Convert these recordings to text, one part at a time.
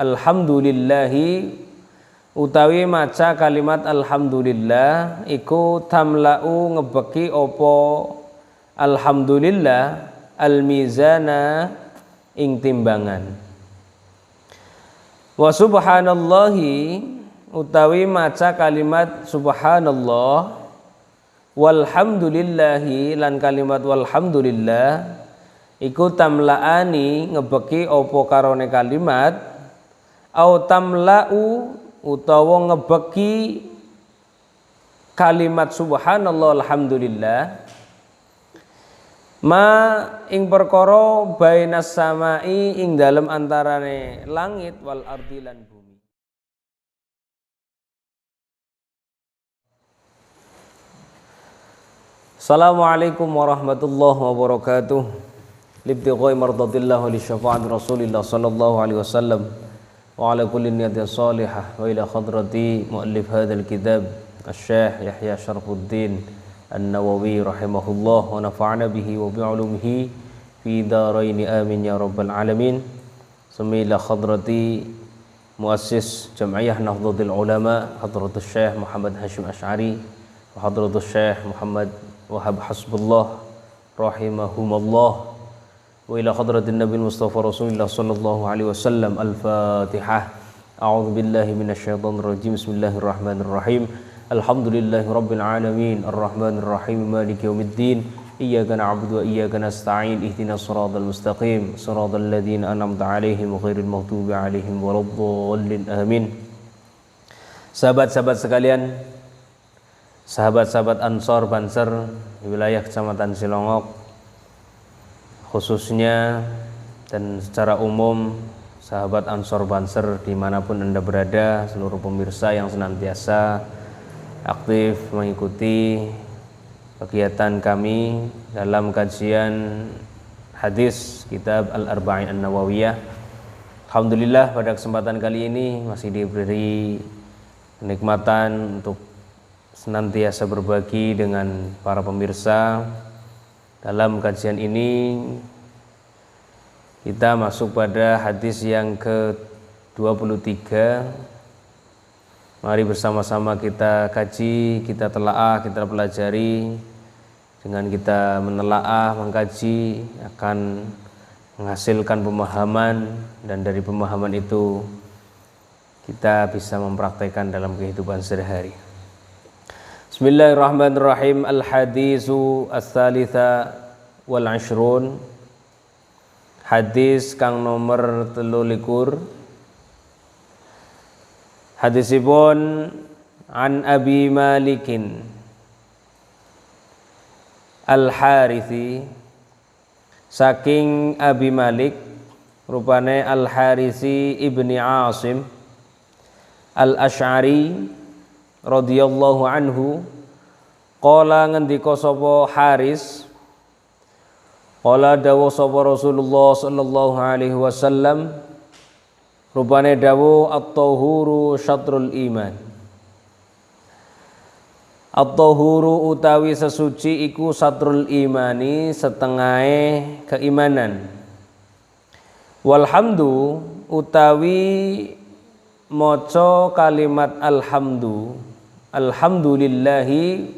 alhamdulillahi utawi maca kalimat alhamdulillah iku tamla'u ngebeki opo alhamdulillah al-mizana ing timbangan. Wa subhanallahi utawi maca kalimat subhanallah walhamdulillahi lan kalimat walhamdulillah iku tamla'ani ngebeki opo karone kalimat au tamla'u utawa ngebeki kalimat subhanallah alhamdulillah ma ing perkara bainas samai ing dalem antarane langit wal ardi lan bumi. Assalamualaikum warahmatullahi wabarakatuh. Libtighai mardatillah wa li syafa'ati Rasulillah sallallahu alaihi wasallam wa ala kulli niyatin salihah wa ila hadrati muallif hadzal kitab Asy-Syaikh Yahya Syarfuddin An-Nawawi rahimahullah wa nafa'ana bihi wa bi'ulumihi fi darain amin ya rabbal alamin. Summa ila hadrati muassis Jam'iyah Nahdlatul Ulama Hadratus Syekh Muhammad Hashim Asy'ari wa Hadratus Syekh Muhammad Wahab Hasbullah rahimahumallah wa ila hadratin Nabi Mustafa Rasulullah sallallahu alaihi wasallam. Al-Fatihah. A'udzu billahi minasyaitonir rajim. Bismillahirrahmanirrahim. Alhamdulillahi rabbil alamin arrahmanir rahim maliki yaumiddin iyyaka na'budu wa iyyaka nasta'in ihdinas siratal mustaqim siratal ladzina an'amta 'alaihim ghairil maghdubi 'alaihim waladdallin amin. Sahabat-sahabat sekalian, sahabat-sahabat Ansor Banser di wilayah Kecamatan Silongok khususnya dan secara umum sahabat Ansor Banser dimanapun Anda berada, seluruh pemirsa yang senantiasa aktif mengikuti kegiatan kami dalam kajian hadis kitab Al-Arba'in An-Nawawiyah. Alhamdulillah pada kesempatan kali ini masih diberi kenikmatan untuk senantiasa berbagi dengan para pemirsa. Dalam kajian ini kita masuk pada hadis yang ke-23. Mari bersama-sama kita kaji, kita telaah, kita pelajari. Dengan kita menelaah, mengkaji akan menghasilkan pemahaman, dan dari pemahaman itu kita bisa mempraktekkan dalam kehidupan sehari-hari. Bismillahirrahmanirrahim. Al-hadisu as-salitsa wal 'ashrun. Hadis kang nomor 23. Hadisipun an Abi Malikin Al-Harithi, saking Abi Malik rupane Al-Harithi ibni Asim Al-Asy'ari radhiyallahu anhu. Qala ngendika sapa Haris, qala dawuh sapa Rasulullah sallallahu alaihi wasallam, rupane dawuh at-tahuru syatrul iman. At-tahuru utawi sesuci iku satrul imani, setengahe keimanan. Walhamdu utawi maca kalimat alhamdulillahi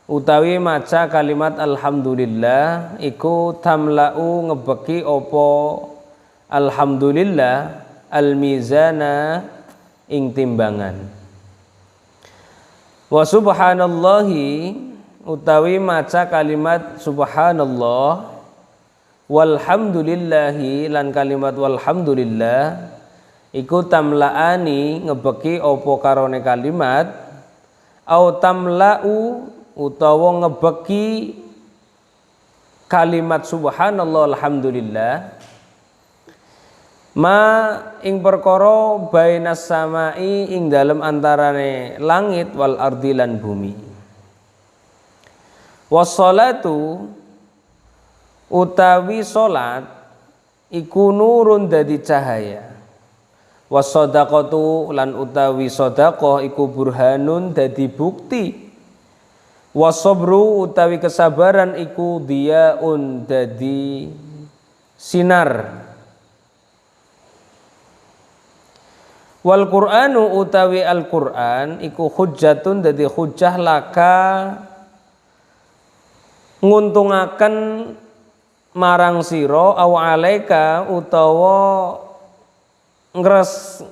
utawi maca kalimat alhamdulillah iku tamla'u ngebeki opo alhamdulillah al-mizana ing timbangan. Wa subhanallahi utawi maca kalimat subhanallah walhamdulillahi lan kalimat walhamdulillah iku tamla'ani ngebeki opo karone kalimat au tamla'u utawa ngebeki kalimat subhanallah alhamdulillah ma ing perkara bainas samai ing dalem antarane langit wal ardi lan bumi. Wassalatu utawi salat iku nurun dadi cahaya. Wasadaqatu lan utawi sedekah iku burhanun dadi bukti. Wasabru utawi kesabaran iku diyaun dadi sinar. Wal Qur'anu utawi Al-Qur'an iku hujjatun dadi hujjah laka nguntungaken marang sira au alaika utawa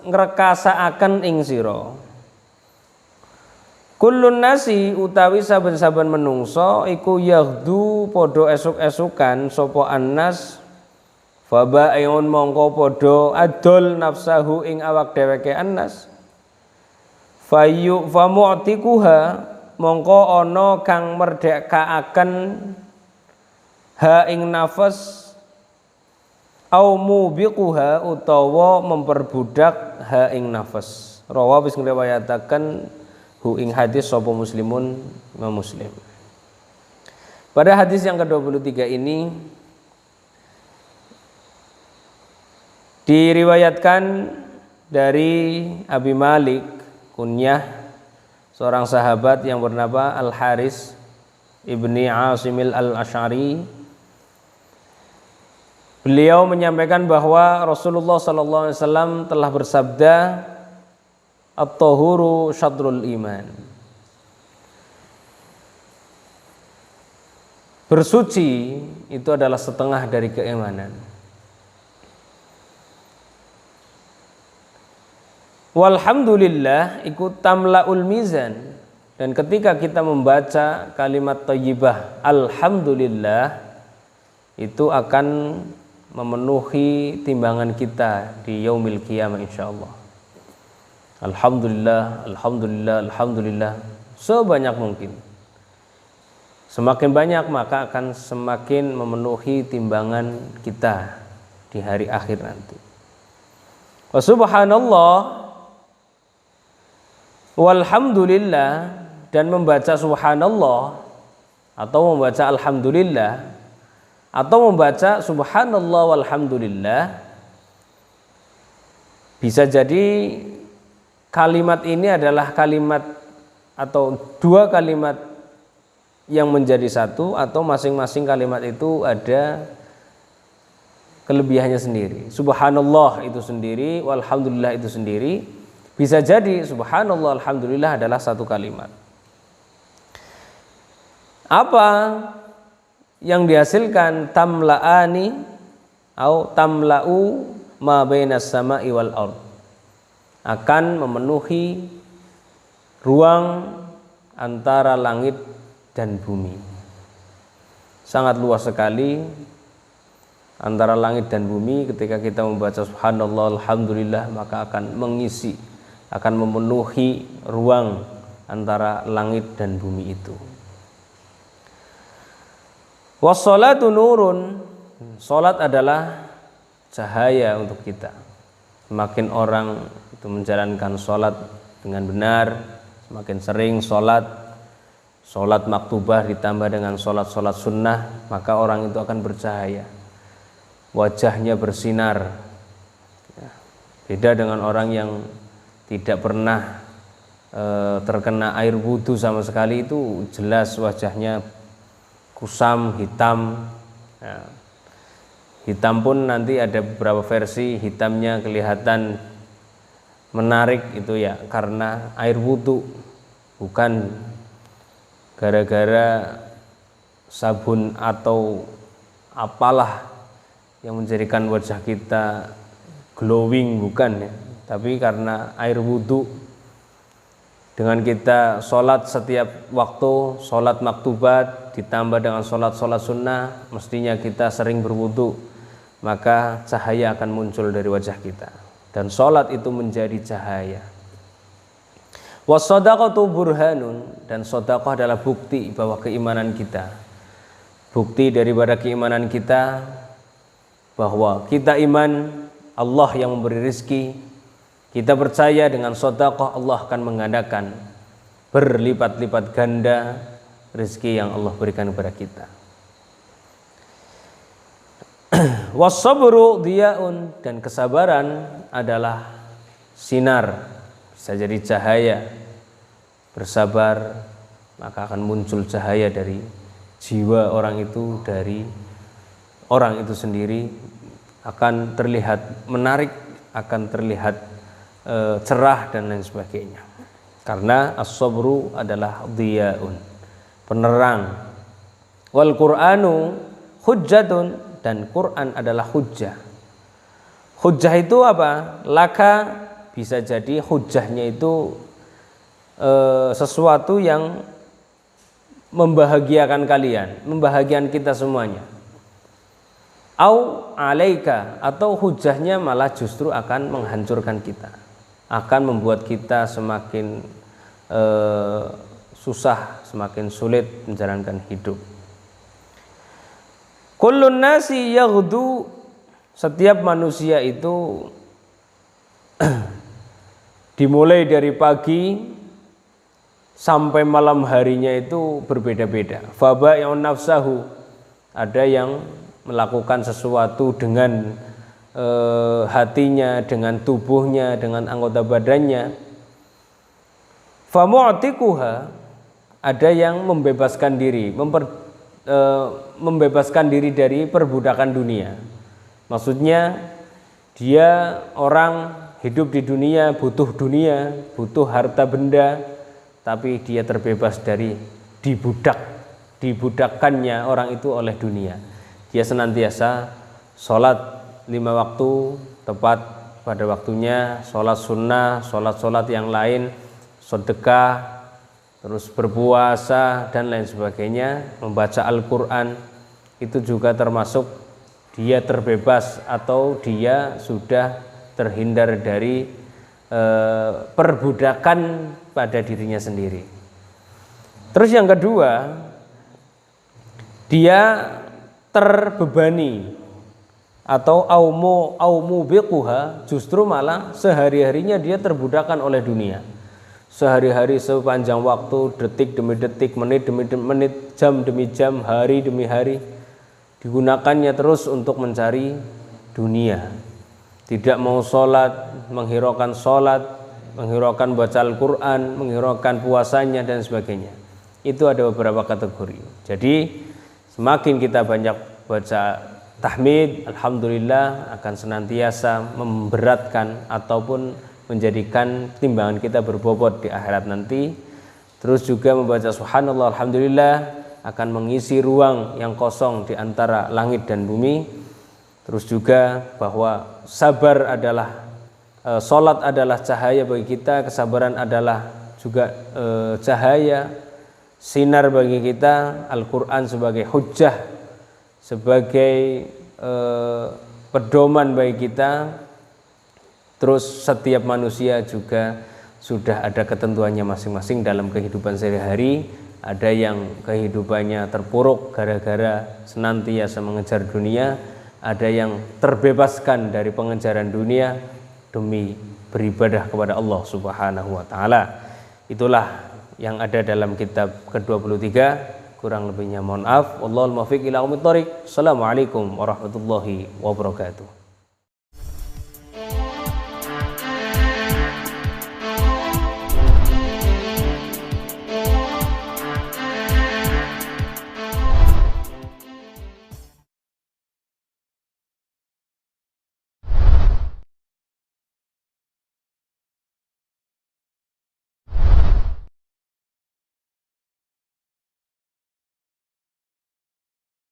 ngrekasaaken ing sira. Kullun nasi utawi saben-saben menungso iku yaghdu padha esuk-esukan sapa annas faba'un mongko padha adol nafsahu ing awak dheweke annas famu'tikuha mongko ana kang merdekaaken ha ing nafas au mubiquha utawa memperbudak ha ing nafas. Rawa wis ngriwayataken hu ing hadis sapa muslimun Imam Muslim. Pada hadis yang ke-23 ini diriwayatkan dari Abi Malik kunyah seorang sahabat yang bernama Al-Haris ibni Asimil Al-Asy'ari. Beliau menyampaikan bahwa Rasulullah SAW telah bersabda, at-tahuru syadrul iman. Bersuci itu adalah setengah dari keimanan. Walhamdulillah ikut tamlaul mizan, dan ketika kita membaca kalimat thayyibah alhamdulillah itu akan memenuhi timbangan kita di yaumil qiyamah insyaallah. Alhamdulillah, alhamdulillah, alhamdulillah sebanyak mungkin. Semakin banyak maka akan semakin memenuhi timbangan kita di hari akhir nanti. Wa subhanallah walhamdulillah, dan membaca subhanallah atau membaca alhamdulillah atau membaca subhanallah walhamdulillah, bisa jadi kalimat ini adalah kalimat atau dua kalimat yang menjadi satu, atau masing-masing kalimat itu ada kelebihannya sendiri. Subhanallah itu sendiri, walhamdulillah itu sendiri. Bisa jadi subhanallah alhamdulillah adalah satu kalimat. Apa yang dihasilkan? Tamla'ani atau tamla'u ma bainas sama'i wal ard, akan memenuhi ruang antara langit dan bumi. Sangat luas sekali antara langit dan bumi. Ketika kita membaca subhanallah alhamdulillah, maka akan mengisi, akan memenuhi ruang antara langit dan bumi itu. Wassalatu nurun, salat adalah cahaya untuk kita. Semakin orang itu menjalankan salat dengan benar, semakin sering salat maktubah ditambah dengan salat sunnah, maka orang itu akan bercahaya, wajahnya bersinar. Beda dengan orang yang tidak pernah terkena air wudu sama sekali, itu jelas wajahnya kusam, hitam. Hitam pun nanti ada beberapa versi, hitamnya kelihatan menarik itu ya karena air wudu, bukan gara-gara sabun atau apalah yang menjadikan wajah kita glowing, bukan ya, tapi karena air wudu. Dengan kita sholat setiap waktu, sholat maktubat ditambah dengan sholat sunnah, mestinya kita sering berwudu, maka cahaya akan muncul dari wajah kita, dan sholat itu menjadi cahaya. Wassadaqatu burhanun, dan sedekah adalah bukti bahwa keimanan kita, bukti daripada keimanan kita bahwa kita iman Allah yang memberi rizki. Kita percaya dengan sedekah Allah akan menggandakan berlipat-lipat ganda rezeki yang Allah berikan kepada kita. Wassabru diyaun, dan kesabaran adalah sinar, bisa jadi cahaya. Bersabar maka akan muncul cahaya dari jiwa orang itu, dari orang itu sendiri, akan terlihat menarik, akan terlihat cerah dan lain sebagainya. Karena as-sabru adalah dhiyaun, penerang. Wal Qur'anu hujjatun, dan Quran adalah hujjah. Hujjah itu apa? Laka, bisa jadi hujjahnya itu sesuatu yang membahagiakan kalian, membahagiakan kita semuanya. Au alaika, atau hujjahnya malah justru akan menghancurkan kita, akan membuat kita semakin susah, semakin sulit menjalankan hidup. Kullun nasi yaghdu, setiap manusia itu dimulai dari pagi sampai malam harinya itu berbeda-beda. Fabai'un nafsahu, ada yang melakukan sesuatu dengan hatinya, dengan tubuhnya, dengan anggota badannya. Famu'tikuha, ada yang membebaskan diri, membebaskan diri dari perbudakan dunia. Maksudnya dia orang hidup di dunia, butuh harta benda, tapi dia terbebas dari dibudakkannya orang itu oleh dunia. Dia senantiasa sholat 5 waktu tepat pada waktunya, sholat sunnah, sholat yang lain, sedekah, terus berpuasa dan lain sebagainya, membaca Al-Quran, itu juga termasuk dia terbebas atau dia sudah terhindar dari perbudakan pada dirinya sendiri. Terus yang kedua, dia terbebani atau aumu biquha, justru malah sehari-harinya dia terbudakan oleh dunia. Sehari-hari sepanjang waktu, detik demi detik, menit demi menit, jam demi jam, hari demi hari, digunakannya terus untuk mencari dunia. Tidak mau sholat, menghiraukan baca Al-Quran, menghiraukan puasanya dan sebagainya. Itu ada beberapa kategori. Jadi semakin kita banyak baca tahmid, alhamdulillah, akan senantiasa memberatkan ataupun menjadikan timbangan kita berbobot di akhirat nanti. Terus juga membaca subhanallah, alhamdulillah, akan mengisi ruang yang kosong di antara langit dan bumi. Terus juga bahwa sabar adalah salat adalah cahaya bagi kita, kesabaran adalah juga cahaya, sinar bagi kita, Al-Quran sebagai hujjah, sebagai pedoman bagi kita. Terus setiap manusia juga sudah ada ketentuannya masing-masing dalam kehidupan sehari-hari. Ada yang kehidupannya terpuruk gara-gara senantiasa mengejar dunia, ada yang terbebaskan dari pengejaran dunia demi beribadah kepada Allah Subhanahu wa taala. Itulah yang ada dalam kitab ke-23. Kurang lebihnya mohon maaf. Wallahul muwaffiq ila aqwamit thoriq. Assalamualaikum warahmatullahi wabarakatuh.